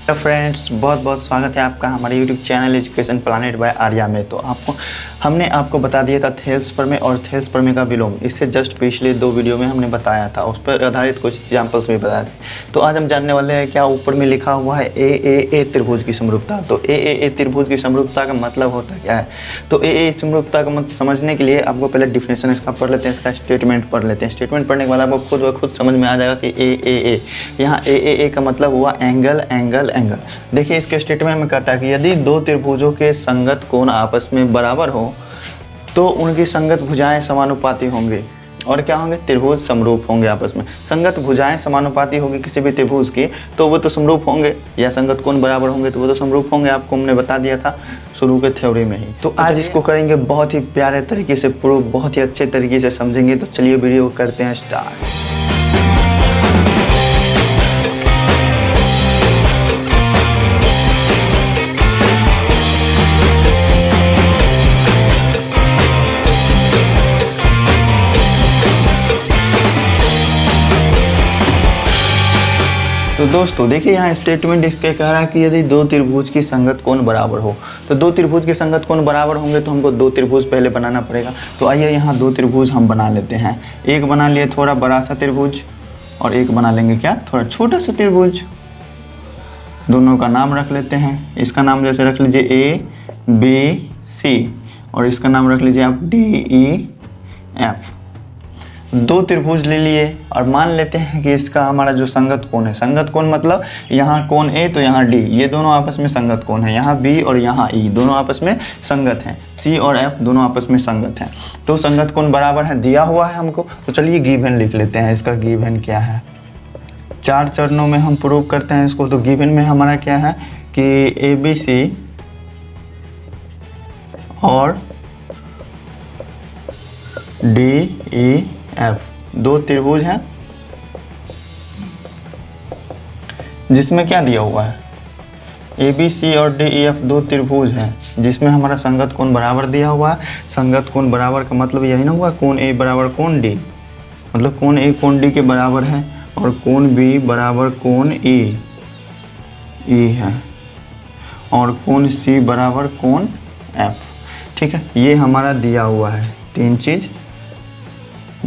Hello friends, बहुत बहुत स्वागत है आपका हमारे YouTube channel Education Planet by Arya में। तो हमने आपको बता दिया था थेल्स प्रमेय और थेल्स प्रमेय का विलोम। इससे जस्ट पिछले 2 वीडियो में हमने बताया था, उस पर आधारित कुछ एग्जाम्पल्स भी बताए थे। तो आज हम जानने वाले हैं क्या ऊपर में लिखा हुआ है ए त्रिभुज की समरूपता। तो ए त्रिभुज की समरूपता का मतलब होता क्या है। तो ए समरूपता का मतलब समझने के लिए आपको पहले डिफिनेशन इसका पढ़ लेते हैं, इसका स्टेटमेंट पढ़ लेते हैं। स्टेटमेंट पढ़ने के बाद आपको खुद ब खुद समझ में आ जाएगा कि ए यहाँ ए का मतलब हुआ एंगल एंगल एंगल। देखिए इसके स्टेटमेंट में कहता है कि यदि 2 त्रिभुजों के संगत कोण आपस में बराबर हो तो उनकी संगत भुजाएं समानुपाती होंगे। और क्या होंगे? त्रिभुज समरूप होंगे आपस में। संगत भुजाएं समानुपाती होंगी किसी भी त्रिभुज की, तो वो तो समरूप होंगे, या संगत कोण बराबर होंगे तो वो तो समरूप होंगे। आपको हमने बता दिया था शुरू के थ्योरी में ही। तो आज इसको करेंगे बहुत ही प्यारे तरीके से प्रूव, बहुत ही अच्छे तरीके से समझेंगे। तो चलिए वीडियो करते हैं स्टार्ट। तो दोस्तों देखिए यहाँ स्टेटमेंट इसके कह रहा है कि यदि 2 त्रिभुज की संगत कोण बराबर हो, तो 2 त्रिभुज के संगत कोण बराबर होंगे तो हमको 2 त्रिभुज पहले बनाना पड़ेगा। तो आइए यहाँ 2 त्रिभुज हम बना लेते हैं। एक बना लिए थोड़ा बड़ा सा त्रिभुज और एक बना लेंगे क्या, थोड़ा छोटा सा त्रिभुज। दोनों का नाम रख लेते हैं। इसका नाम जैसे रख लीजिए ABC और इसका नाम रख लीजिए आप DEF। 2 त्रिभुज ले लिए और मान लेते हैं कि इसका हमारा जो संगत कोण है, संगत कोण मतलब यहाँ कोण A तो यहाँ D, ये दोनों आपस में संगत कोण है। यहाँ B और यहाँ E दोनों आपस में संगत हैं। C और F दोनों आपस में संगत हैं। तो संगत कोण बराबर है, दिया हुआ है हमको। तो चलिए गिवन लिख लेते हैं। इसका गिवन क्या है, 4 चरणों में हम प्रूव करते हैं इसको। तो गिवन में हमारा क्या है कि ABC और DEF 2 त्रिभुज हैं, जिसमें क्या दिया हुआ है, ABC और DEF 2 त्रिभुज हैं जिसमें हमारा संगत कोण बराबर दिया हुआ है। संगत कोण बराबर का मतलब यही ना हुआ, कोण A बराबर कोण D, मतलब कोण A कोण D के बराबर है और कोण B बराबर कोण E है और कोण C बराबर कोण F। ठीक है, ये हमारा दिया हुआ है 3 चीज़।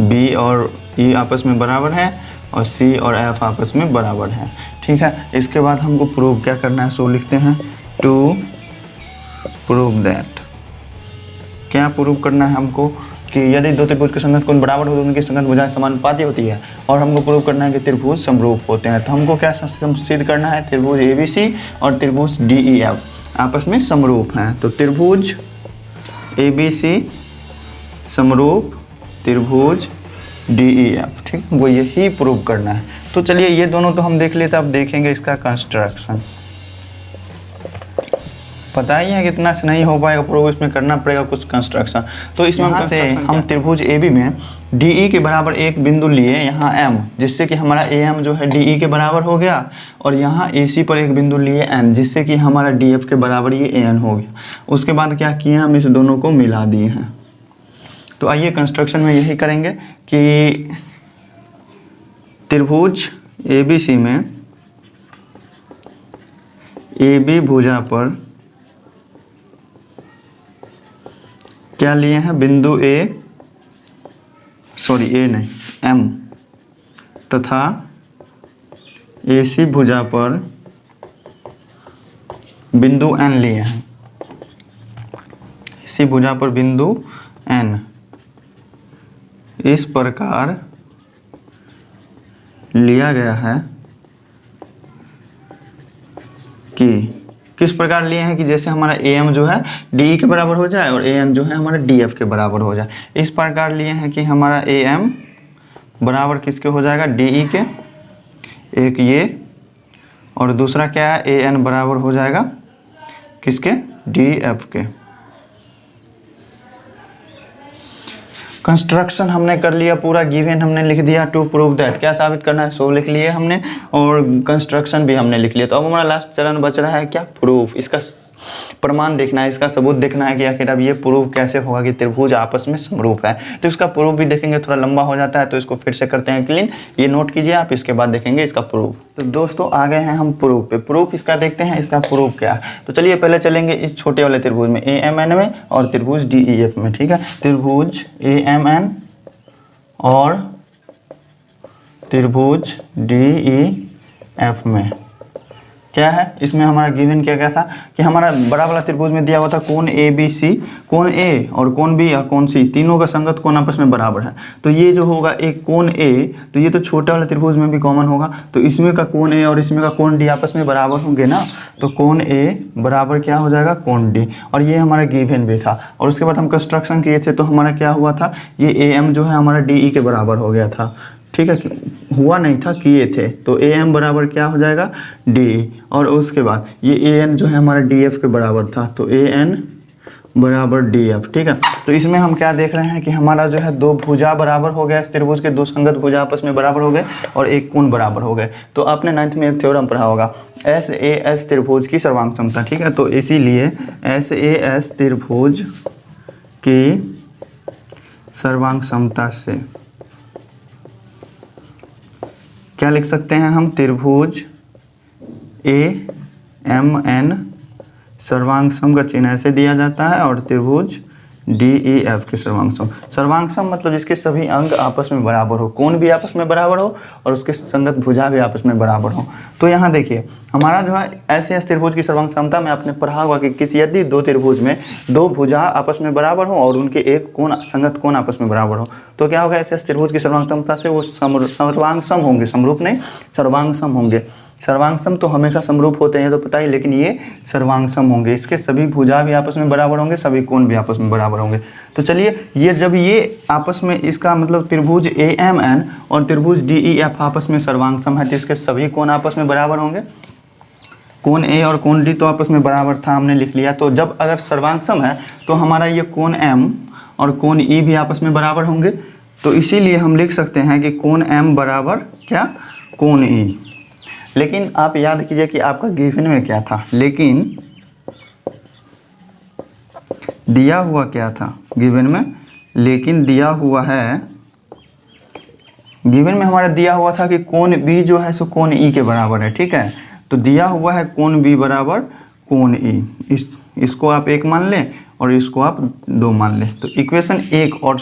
B और E आपस में बराबर है और C और F आपस में बराबर है। ठीक है, इसके बाद हमको प्रूव क्या करना है, सो लिखते हैं टू प्रूव दैट। क्या प्रूव करना है हमको कि यदि 2 त्रिभुज के संगत कोण बराबर हो तो उनकी संगत भुजाएं समानुपाती होती है। और हमको प्रूव करना है कि त्रिभुज समरूप होते हैं। तो हमको क्या सिद्ध करना है, त्रिभुज ABC और त्रिभुज DEF आपस में समरूप हैं। तो त्रिभुज ABC समरूप त्रिभुज DEF, ठीक, वो यही प्रूव करना है। तो चलिए ये दोनों तो हम देख लेते, अब देखेंगे इसका कंस्ट्रक्शन। पता ही है कितना से नहीं हो पाएगा प्रूव, इसमें करना पड़ेगा कुछ कंस्ट्रक्शन। तो इसमें यहाँ से हम त्रिभुज AB में DE के बराबर एक बिंदु लिए यहाँ M, जिससे कि हमारा AM जो है DE के बराबर हो गया। और यहाँ AC पर एक बिंदु लिए N, जिससे कि हमारा DF के बराबर ये AN हो गया। उसके बाद क्या किए, हम इस दोनों को मिला दिए हैं। तो आइए कंस्ट्रक्शन में यही करेंगे कि त्रिभुज ABC में AB भुजा पर क्या लिए हैं, बिंदु M तथा AC भुजा पर बिंदु N लिए हैं। AC भुजा पर बिंदु N इस प्रकार लिया गया है कि किस प्रकार लिए हैं कि जैसे हमारा AM जो है DE के बराबर हो जाए और AN जो है हमारा DF के बराबर हो जाए। इस प्रकार लिए हैं कि हमारा AM बराबर किसके हो जाएगा, DE के, एक ये, और दूसरा क्या है, AN बराबर हो जाएगा किसके, DF के। कंस्ट्रक्शन हमने कर लिया पूरा, गिवन हमने लिख दिया। टू प्रूव दैट, क्या साबित करना है, सो लिख लिए हमने, और कंस्ट्रक्शन भी हमने लिख लिया। तो अब हमारा लास्ट चरण बच रहा है क्या, प्रूफ। इसका प्रमाण देखना है, इसका सबूत देखना है कि आखिर अब ये प्रूव कैसे होगा कि त्रिभुज आपस में समरूप है। तो इसका प्रूफ भी देखेंगे, थोड़ा लंबा हो जाता है तो इसको फिर से करते हैं क्लीन, ये नोट कीजिए आप, इसके बाद देखेंगे इसका प्रूफ। तो दोस्तों आ गए हैं हम प्रूफ पे, प्रूफ इसका देखते हैं इसका प्रूफ क्या है। तो चलिए पहले चलेंगे इस छोटे वाले त्रिभुज में AMN में और त्रिभुज DEF में, ठीक है। त्रिभुज AMN और त्रिभुज DEF में क्या है, इसमें हमारा गिवन क्या क्या था कि हमारा बड़ा वाला त्रिभुज में दिया हुआ था कोण ABC, कोण A और कोण B और कोण C, तीनों का संगत कोण आपस में बराबर है। तो ये जो होगा एक कोण A, तो ये तो छोटे वाले त्रिभुज में भी कॉमन होगा, तो इसमें का कोण A और इसमें का कोण D आपस में बराबर होंगे ना, तो कोण A बराबर क्या हो जाएगा कोण D, और ये हमारा गिवन भी था। और उसके बाद हम कंस्ट्रक्शन किए थे तो हमारा क्या हुआ था, ये AM जो है हमारा DE के बराबर हो गया था, ठीक है, हुआ नहीं था, किए थे। तो AM बराबर क्या हो जाएगा DE, और उसके बाद ये AN जो है हमारा DF के बराबर था, तो AN बराबर DF, ठीक है। तो इसमें हम क्या देख रहे हैं कि हमारा जो है दो भुजा बराबर हो गया, इस त्रिभुज के दो संगत भुजा आपस में बराबर हो गए और एक कोण बराबर हो गए। तो आपने 9th में एक थ्योरम पढ़ा होगा, SAS त्रिभुज की सर्वांग क्षमता, ठीक है। तो इसीलिए SAS त्रिभुज की सर्वांग क्षमता से क्या लिख सकते हैं हम, त्रिभुज AMN सर्वांग सम का चिन्ह ऐसे दिया जाता है, और त्रिभुज DEF के सर्वांग सम, सर्वांग सम मतलब जिसके सभी अंग आपस में बराबर हो, कोण भी आपस में बराबर हो और उसके संगत भुजा भी आपस में बराबर हो। तो यहाँ देखिए हमारा जो है ऐसे त्रिभुज की सर्वांग क्षमता में आपने पढ़ा होगा कि किसी यदि दो त्रिभुज में दो भुजा आपस में बराबर हो और उनके एक कोण संगत कोण आपस में बराबर हो, तो क्या होगा, ऐसे त्रिभुज की सर्वांग क्षमता से वो सर्वांग सम होंगे, समरूप नहीं सर्वांग सम होंगे। सर्वांग सम तो हमेशा समरूप होते हैं तो पता ही, लेकिन ये सर्वांग सम होंगे, इसके सभी भुजा भी आपस में बराबर होंगे, सभी कोण भी आपस में बराबर होंगे। तो चलिए ये जब ये आपस में, इसका मतलब त्रिभुज AMN और त्रिभुज DEF आपस में सर्वांग सम है, तो इसके सभी कोण आपस में बराबर होंगे। कोण A और कोण D तो आपस में बराबर था, हमने लिख लिया। तो जब अगर सर्वांग सम है तो हमारा ये कोण M और कोण E भी आपस में बराबर होंगे, तो इसीलिए हम लिख सकते हैं कि कोण M बराबर क्या, कोण E। लेकिन आप याद कीजिए कि आपका गिवन में क्या था, लेकिन दिया हुआ क्या था गिवन में, लेकिन दिया हुआ है, गिवन में हमारा दिया हुआ था कि कोण B जो है सो कोण E के बराबर है, ठीक है। तो दिया हुआ है कोण B बराबर कोण E, इसको आप 1 मान लें और इसको आप 2 मान लें। तो इक्वेशन 1 और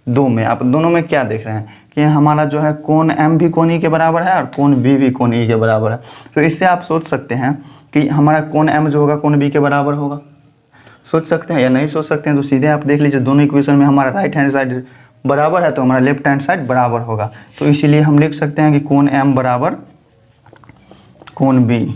2 में आप दोनों में क्या देख रहे हैं कि हमारा जो है कोण M भी कोण E के बराबर है और कोण B भी कोण E के बराबर है। तो इससे आप सोच सकते हैं कि हमारा कोण M जो होगा कोण B के बराबर होगा, सोच सकते हैं या नहीं सोच सकते हैं। तो सीधे आप देख लीजिए दोनों इक्वेशन में हमारा राइट हैंड साइड बराबर है तो हमारा लेफ्ट हैंड साइड बराबर होगा। तो इसीलिए हम लिख सकते हैं कि कोण M बराबर कोण B,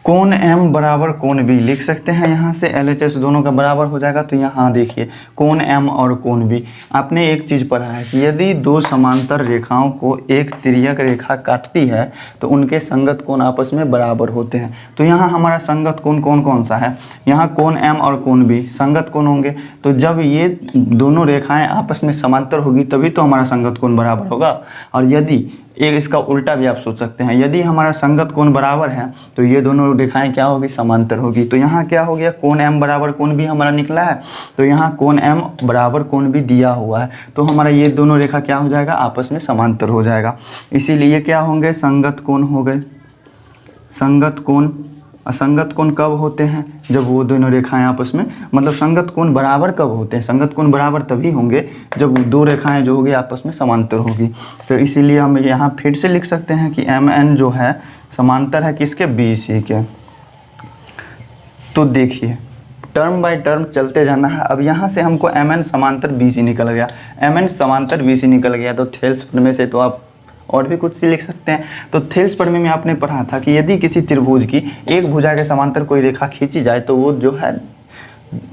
कोण M बराबर कोण B लिख सकते हैं। यहाँ से LHS दोनों का बराबर हो जाएगा। तो यहाँ देखिए कोण M और कोण B, आपने एक चीज़ पढ़ा है कि यदि दो समांतर रेखाओं को एक तिर्यक रेखा काटती है तो उनके संगत कोण आपस में बराबर होते हैं। तो यहाँ हमारा संगत कोण कौन सा है, यहाँ कोण M और कोण B संगत कोण होंगे। तो जब ये दोनों रेखाएं आपस में समांतर होगी तभी तो हमारा संगत कोण बराबर होगा। और यदि एक इसका उल्टा भी आप सोच सकते हैं, यदि हमारा संगत कोण बराबर है तो ये दोनों रेखाएं क्या होगी, समांतर होगी। तो यहाँ क्या हो गया, कोण M बराबर कोण B हमारा निकला है। तो यहाँ कोण M बराबर कोण B दिया हुआ है, तो हमारा ये दोनों रेखा क्या हो जाएगा, आपस में समांतर हो जाएगा। इसीलिए क्या होंगे, संगत कोण हो गए। संगत कोण, असंगत कोण कब होते हैं, जब वो दोनों रेखाएं आपस में, मतलब संगत कोण बराबर कब होते हैं, संगत कोण बराबर तभी होंगे जब दो रेखाएं जो होगी आपस में समांतर होगी। तो इसीलिए हम यहाँ फिर से लिख सकते हैं कि MN जो है समांतर है किसके, BC के। तो देखिए टर्म बाय टर्म चलते जाना है। अब यहाँ से हमको MN समांतर BC निकल गया, MN समांतर BC निकल गया। तो थेल्स प्रमेय में से तो आप और भी कुछ सी लिख सकते हैं। तो थेल्स प्रमेय में आपने पढ़ा था कि यदि किसी त्रिभुज की एक भुजा के समांतर कोई रेखा खींची जाए तो वो जो है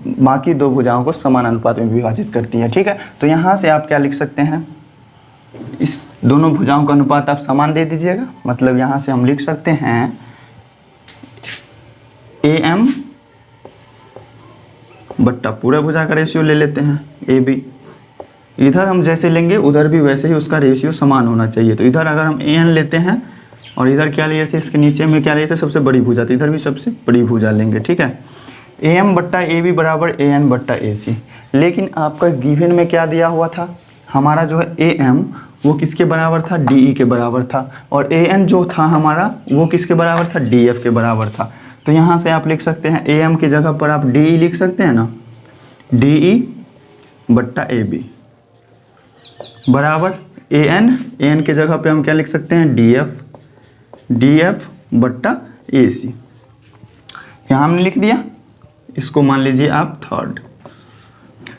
बाकी दो भुजाओं को समान अनुपात में विभाजित करती है, ठीक है। तो यहाँ से आप क्या लिख सकते हैं, इस दोनों भुजाओं का अनुपात आप समान दे दीजिएगा। मतलब यहाँ से हम लिख सकते हैं AM बट्टा पूरा भुजा का रेशियो ले लेते हैं AB। इधर हम जैसे लेंगे उधर भी वैसे ही उसका रेशियो समान होना चाहिए। तो इधर अगर हम AN लेते हैं और इधर क्या लिए थे, इसके नीचे में क्या लिए थे, सबसे बड़ी भुजा, तो इधर भी सबसे बड़ी भुजा लेंगे। ठीक है, AM बट्टा AB बराबर AN बट्टा AC। लेकिन आपका गिवन में क्या दिया हुआ था, हमारा जो है AM वो किसके बराबर था, DE के बराबर था, और AN जो था हमारा वो किसके बराबर था, DF के बराबर था। तो यहाँ से आप लिख सकते हैं AM की जगह पर आप DE लिख सकते हैं ना, DE बट्टा AB बराबर AN की जगह पे हम क्या लिख सकते हैं, DF बट्टा AC। यहाँ हमने लिख दिया, इसको मान लीजिए आप थर्ड।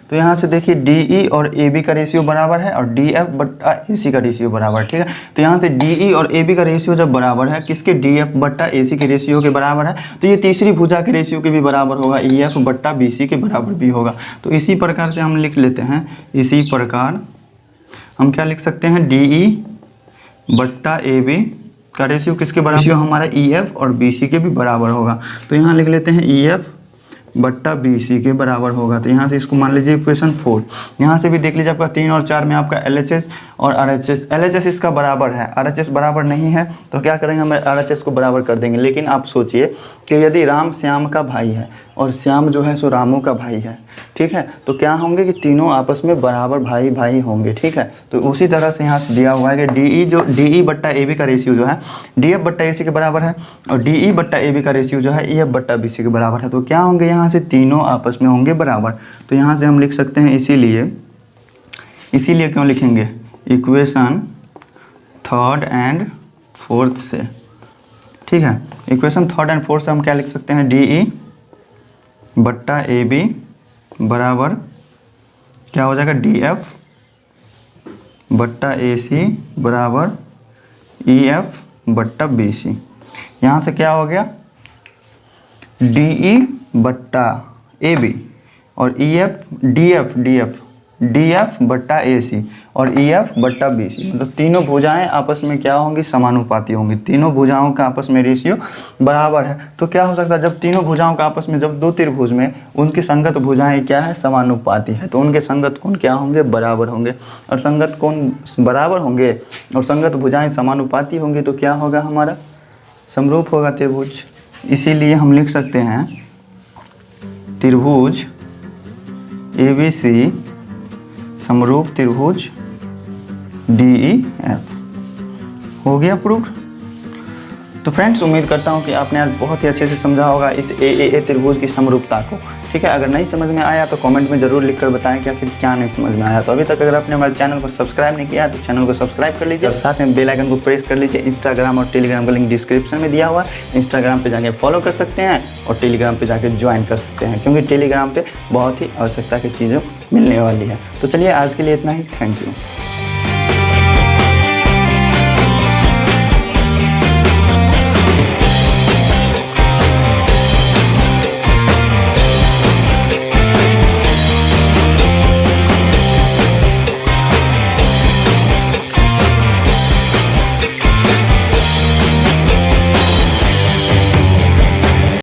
तो यहाँ से देखिए DE और AB का रेशियो बराबर है और DF बट्टा AC का रेशियो बराबर। ठीक है, तो यहाँ से DE और AB का रेशियो जब बराबर है किसके, DF बट्टा AC के रेशियो के बराबर है, तो ये तीसरी भुजा के रेशियो के भी बराबर होगा, EF बट्टा BC के बराबर भी होगा। तो इसी प्रकार से हम लिख लेते हैं, इसी प्रकार हम क्या लिख सकते हैं, DE बट्टा AB का रेशियो किसके बराबर, रेशियो हमारा EF और BC के भी बराबर होगा। तो यहाँ लिख लेते हैं EF बट्टा BC के बराबर होगा। तो यहाँ से इसको मान लीजिए इक्वेशन 4। यहाँ से भी देख लीजिए आपका 3 और 4 में आपका LHS और RHS, LHS इसका बराबर है, RHS बराबर नहीं है, तो क्या करेंगे, हम RHS को बराबर कर देंगे। लेकिन आप सोचिए कि यदि राम श्याम का भाई है और श्याम जो है सो रामू का भाई है, ठीक है, तो क्या होंगे कि तीनों आपस में बराबर भाई भाई होंगे। ठीक है, तो उसी तरह से यहाँ से दिया हुआ है कि DE बट्टा AB का रेशियो जो है DF बट्टा AC के बराबर है और DE बट्टा AB का रेशियो जो है EF बट्टा BC के बराबर है। तो क्या होंगे, यहाँ से तीनों आपस में होंगे बराबर। तो यहाँ से हम लिख सकते हैं, इसीलिए क्यों लिखेंगे, इक्वेशन 3rd एंड 4th से। ठीक है, इक्वेशन 3rd एंड 4th से हम क्या लिख सकते हैं, DE बट्टा AB बराबर क्या हो जाएगा, DF बट्टा AC बराबर EF बट्टा BC। यहाँ से क्या हो गया, DE बट्टा AB और DF बट्टा AC और EF बट्टा BC, मतलब तीनों भुजाएं आपस में क्या होंगी, समानुपाती होंगी, तीनों भुजाओं का आपस में रेशियो बराबर है। तो क्या हो सकता है, जब तीनों भुजाओं का आपस में, जब दो त्रिभुज में उनकी संगत भुजाएं क्या है, समानुपाती है, तो उनके संगत कोण क्या होंगे, बराबर होंगे। और संगत कोण बराबर होंगे और संगत भुजाएं समानुपाती होंगी तो क्या होगा, हमारा समरूप होगा त्रिभुज। इसीलिए हम लिख सकते हैं त्रिभुज ABC समरूप त्रिभुज DEF हो गया प्रूफ। तो फ्रेंड्स, उम्मीद करता हूँ कि आपने आज बहुत ही अच्छे से समझा होगा इस AAA त्रिभुज की समरूपता को। ठीक है, अगर नहीं समझ में आया तो कमेंट में ज़रूर लिखकर बताएं कि आखिर क्या नहीं समझ में आया। तो अभी तक अगर आपने हमारे चैनल को सब्सक्राइब नहीं किया तो चैनल को सब्सक्राइब कर लीजिए और साथ में बेल आइकन को प्रेस कर लीजिए। इंस्टाग्राम और टेलीग्राम का लिंक डिस्क्रिप्शन में दिया हुआ है, इंस्टाग्राम पे जाके फॉलो कर सकते हैं और टेलीग्राम पे जाके ज्वाइन कर सकते हैं, क्योंकि टेलीग्राम पे बहुत ही आवश्यकता की चीज़ें मिलने वाली है। तो चलिए आज के लिए इतना ही, थैंक यू।